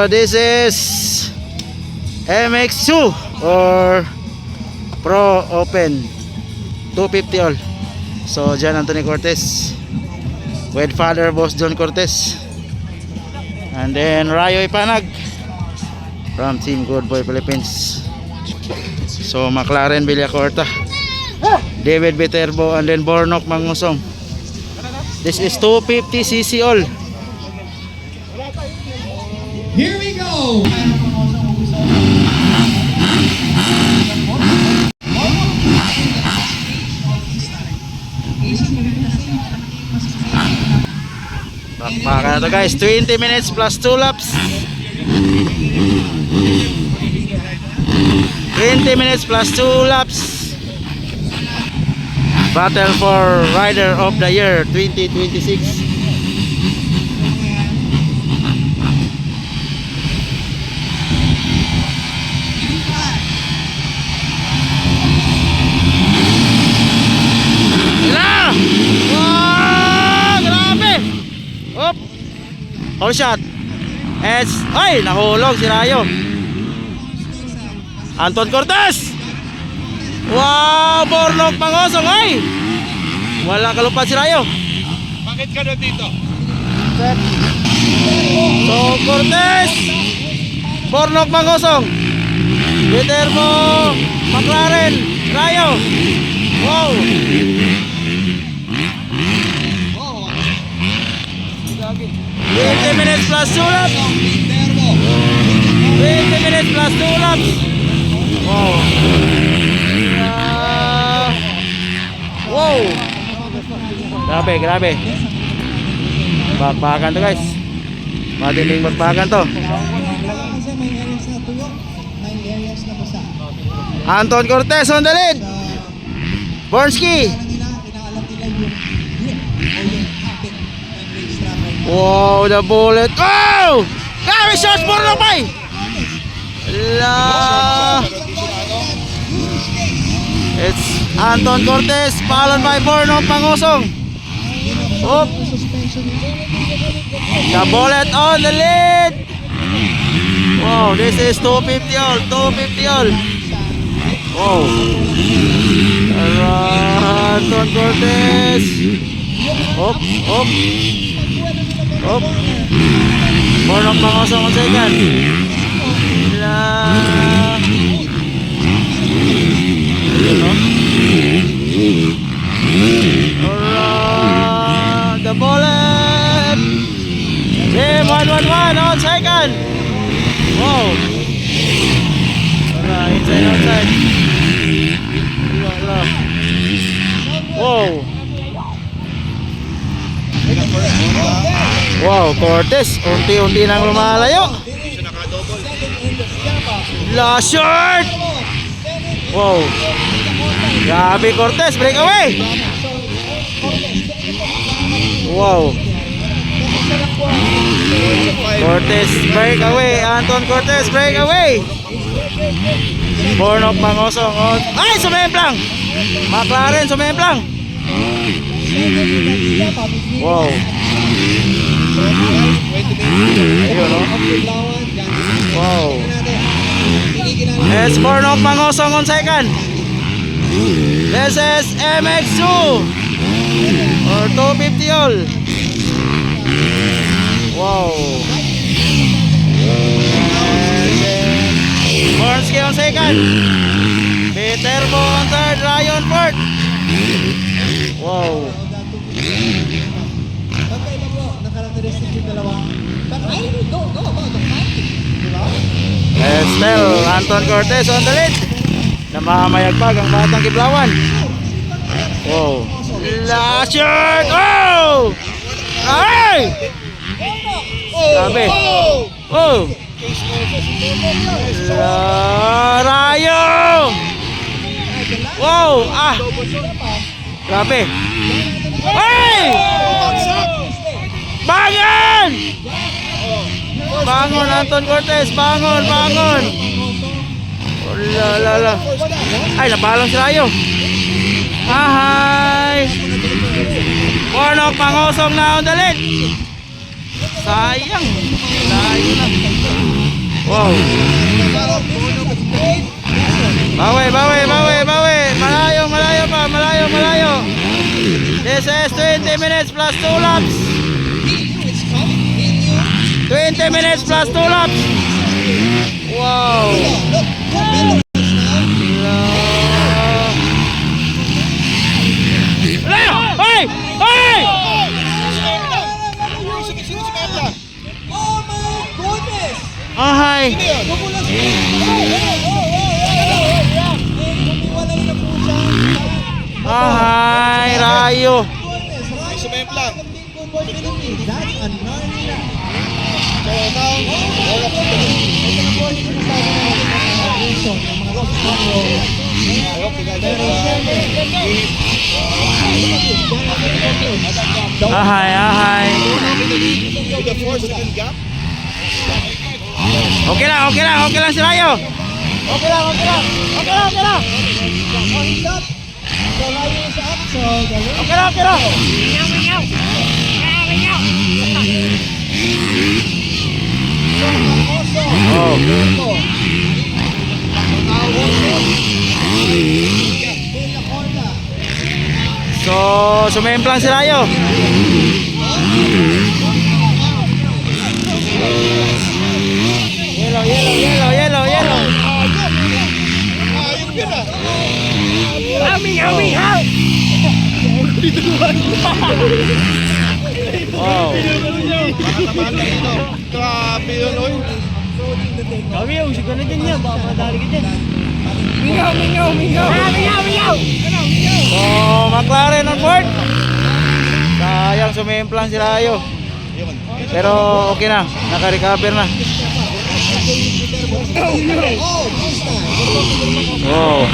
this is MX2 or Pro Open 250 all. So John Anthony Cortez with father boss John Cortez, and then Rayo Ipanag from Team Good Boy Philippines. So McLaren Villacorta, David Viterbo, and then Bornok Mangusong. This is 250cc all. Here we go. Bakbakan na to guys, 20 minutes plus 2 laps. 20 minutes plus 2 laps. Battle for Rider of the Year 2026. Op! All shot. Ay! Nahulog si Rayo. Anton Cortez! Wow! Bornok Mangosong! Ay! Wala kalupad si Rayo. Bakit ka na dito? So Cortez, Bornok Mangosong, Viterbo, McLaren, Rayo. Wow! 20 minutes plus 2 laps. 20 minutes plus 2 laps. Wow. Wow. Grabe, grabe. Bakbakan to guys. Matinding bakbakan to. Anton Cortez on the lead. Bornski. Wow, the bullet. Oh! Grabe shots, Bornok bay! La! It's Anton Cortez followed by Bornok Mangosong. Oop! The bullet on the lead. Wow, this is 250 all. 250 all. Wow. Anton Cortez. Oop, oop. Oop. Bornok Mangosong on second. La. Ayun, no? Alright. The bullet. Team 111 on second. Wow. Alright, inside, outside. Wow. Wow, Cortez, unti-unti nang lumalayo. Last shot. Wow. Grabe Cortez, breakaway. Wow. Cortez breakaway, Anton Cortez breakaway. Bornok Mangosong. Ay, sumemplang. McLaren sumemplang. Wow. Ayun, no? Wow. It's Bornok Mangosong on second. This is MX2 or 250 all. Wow. Bornski on second. Viterbo on third. Ryan fourth. Wow. Still Anton Cortez on the lead. Namamayagpag ang Batang Kiblawan. Wow. Last shot. Oh! Ay! Grabe. Oh! Rayo! Wow! Ah! Grabe. Ay! Bangon! Bangon Anton Cortez, bangon, bangon. Oh, la. Ay, nabalong si Rayo. Hi! Bornok Mangosong na on the lead. Sayang. Layo na. Wow. Bawi. Malayo pa. This is 20 minutes plus 2 laps. 20 minutes plus 2 laps. Wow. Hey! Ahay. Ahay, rayo. Ahay. Okay lang si Rayo. Okay lang. Oh. So, sumemplang si Rayo. Yellow. Wow. Grabe yun, oy. Oh, McLaren on board. Sayang sumemplang si Rayo. Pero okay na, naka-recover na. Wow.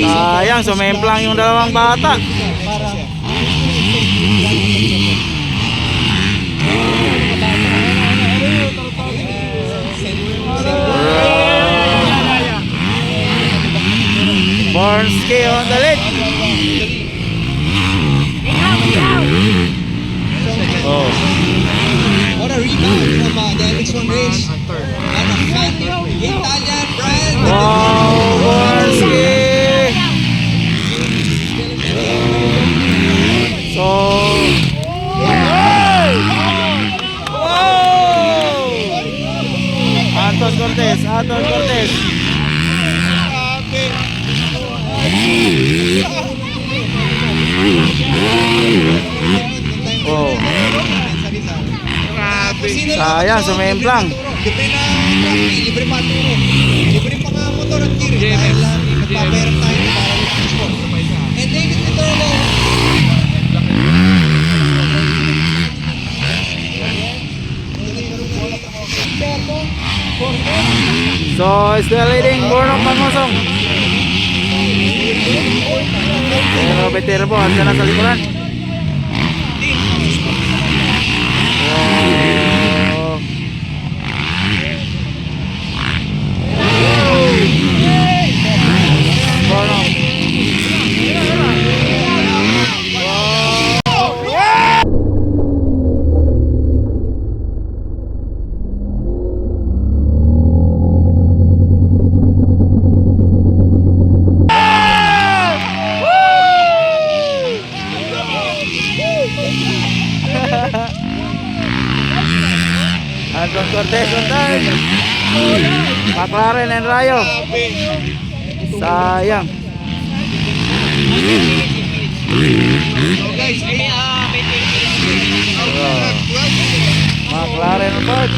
Sayang sumemplang yung dalawang bata. Bornski on the lead. Oh. What a rebound from the X1 race. And a fan Italian brand. Wow, Bornski. So, wow! Anton Cortez. Oh, sayang sumemplang. Libre na traffic, libre pa turo. Libre pa nga motor at gear. Dahil nagpapairap tayo para with transport. And David Vitorno. So, still leading Bornok Mangosong. Pero Viterbo, andyan na sa likuran. Wow. Bornok. Anton Cortez on third. McLaren and Rayo. Sayang. McLaren on fourth.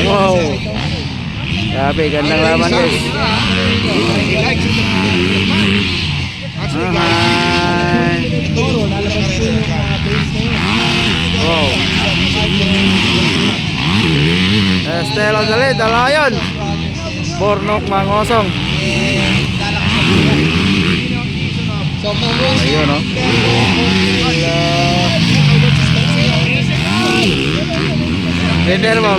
Wow. Grabe, gandang laban guys. Wow. Estel on the lead, the Lion. Bornok Mangosong. So, Monroe, Ayun, no? Viterbo.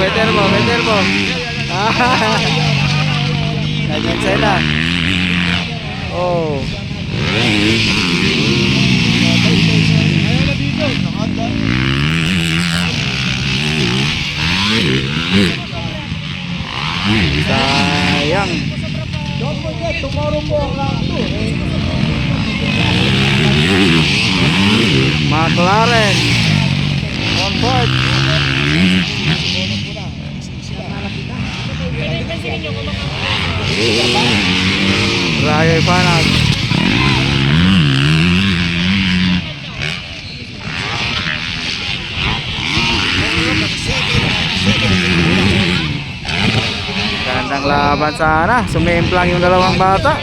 Naging sila. Oh. Sayang. don't forget, tomorrow po ang round 2. McLaren. On board. Rayo Ipanag. Gandang laban sana. Sumimplang yung dalawang bata.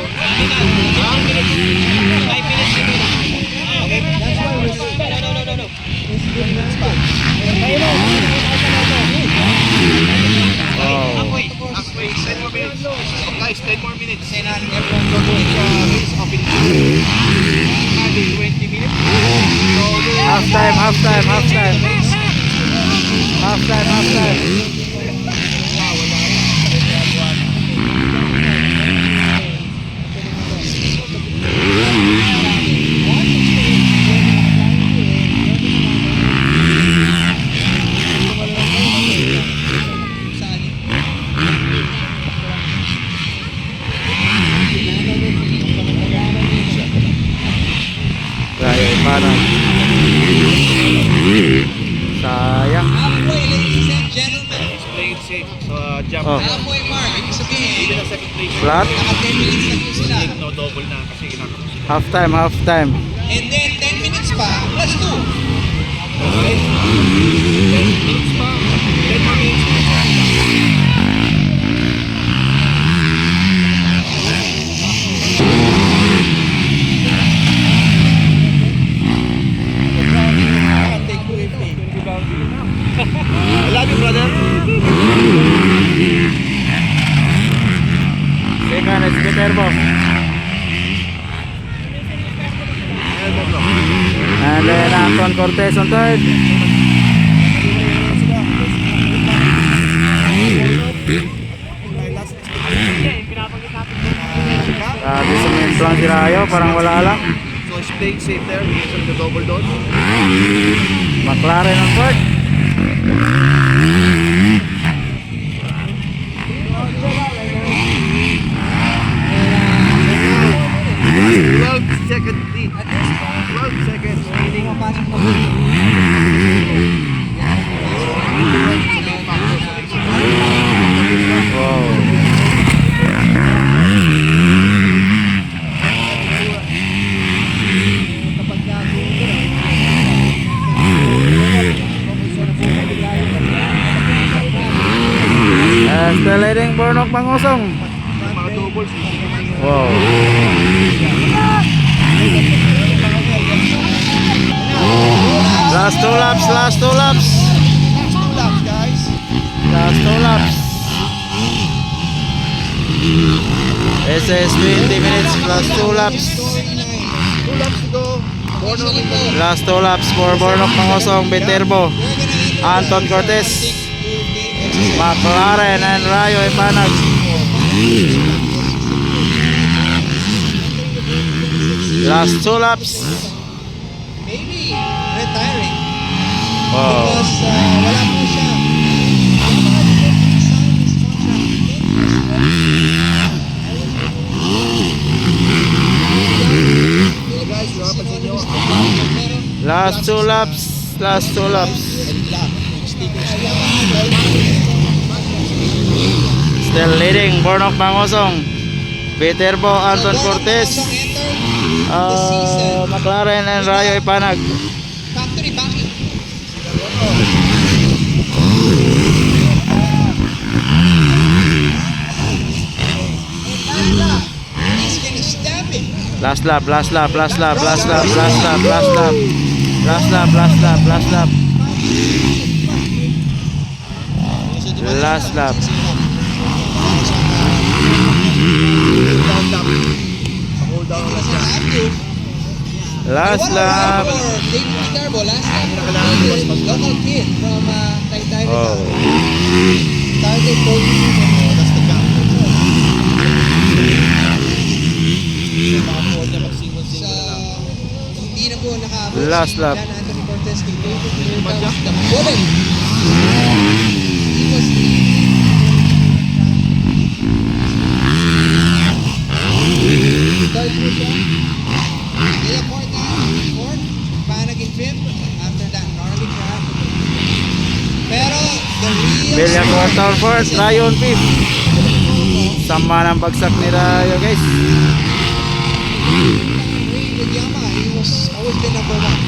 Oh. Halfway, 10 more minutes. Guys, 10 more minutes. Then, everyone go to race of it. 20 minutes. Half time. Rayo Ipanag. Sayang. Halfway, ladies and gentlemen. Play it safe. So, jump. Oh. Halfway mark. Ibig sabihin, Even a second place. Flat. naka 10 minutes na po sila. No, double na kasi kinakapos. Half time. And then 10 minutes pa, plus 2. Okay? 10 minutes pa. 10 more minutes. Take 250. I love you, brother. Second is Viterbo. And then Anton Cortez on third. Grabe sumimplang si Rayo, parang wala lang. So, it's playing safe there because of the double dot. McLaren on fourth. Second lead. 12 seconds remaining. Wow. Still leading Bornok Pangosong. Mga doubles. Wow. Last two laps. Last 2 laps, guys. Last two laps. This is 20 minutes plus 2 laps. 2 laps to go. Last 2 laps for Bornok Pangosong, Viterbo, Anton Cortez, McLaren and Rayo Ipanag. Last 2 laps. Maybe retiring. Wow. Because wala po siya. Wala pa kasi sign his contract. Guys, napapansin nyo. Last 2 laps. Last 2 laps. Still leading Bornok Pangosong, Viterbo, Anton Cortez, McLaren and Rayo Ipanag. Factory backing. He's gonna stab it. Last lap. Last lap. Last lap. Last lap. Last lap. Last lap. Last lap. Last lap. Last lap. Last lap. Hold down lang siya. Last And what a ride lap. for David Viterbo. Last lap for David, local kid from Taytay. Oh. Started going That's the gap. Makapuha niya mag-single-single na lang. Hindi na po nakaabot Last si lap. John Anthony Cortez kay David. Here comes the bullet. He was third po siya. Dila Porta, fourth. Panagin fifth. After that, gnarly crash. Pero, the real William Portal fourth, Ryan fifth. Sama ng bagsak ni Rayo guys. With Yamaha, he was always been number one.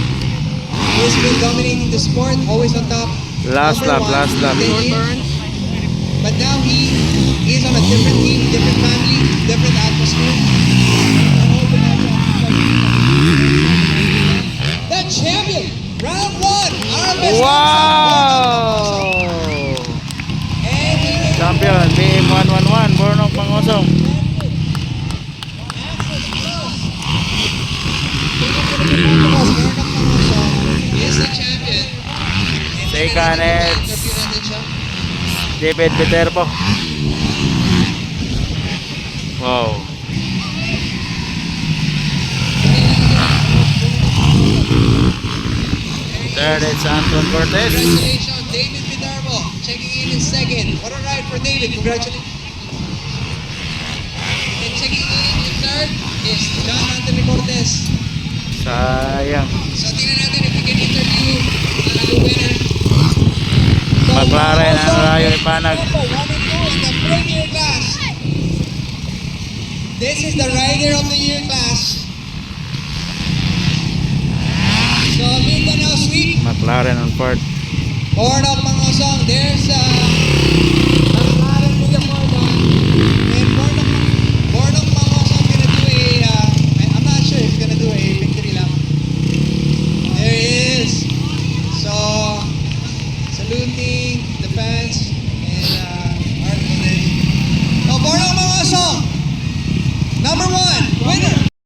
He's been dominating the sport, always on top. Last Number lap, one. last lap. Then but now he is on a different team, different family, different atmosphere. The champion, round one, Armes Wow! And Champion, BM 111, Bornok Mangosong. is the champion. Second is Interview natin siya. David Viterbo. Wow. Third is Anton Cortez. Congratulations, David Viterbo, checking in second. What a ride for David. Congratulations. And checking in third is John Anthony Cortez. Sayang. So tingnan natin if we can interview the winner. So, McLaren ang Rayo ni Panag. One and two in the premier class. This is the rider of the year class. So Mindanao Sweep, McLaren on fourth. Born of Mangosong. There's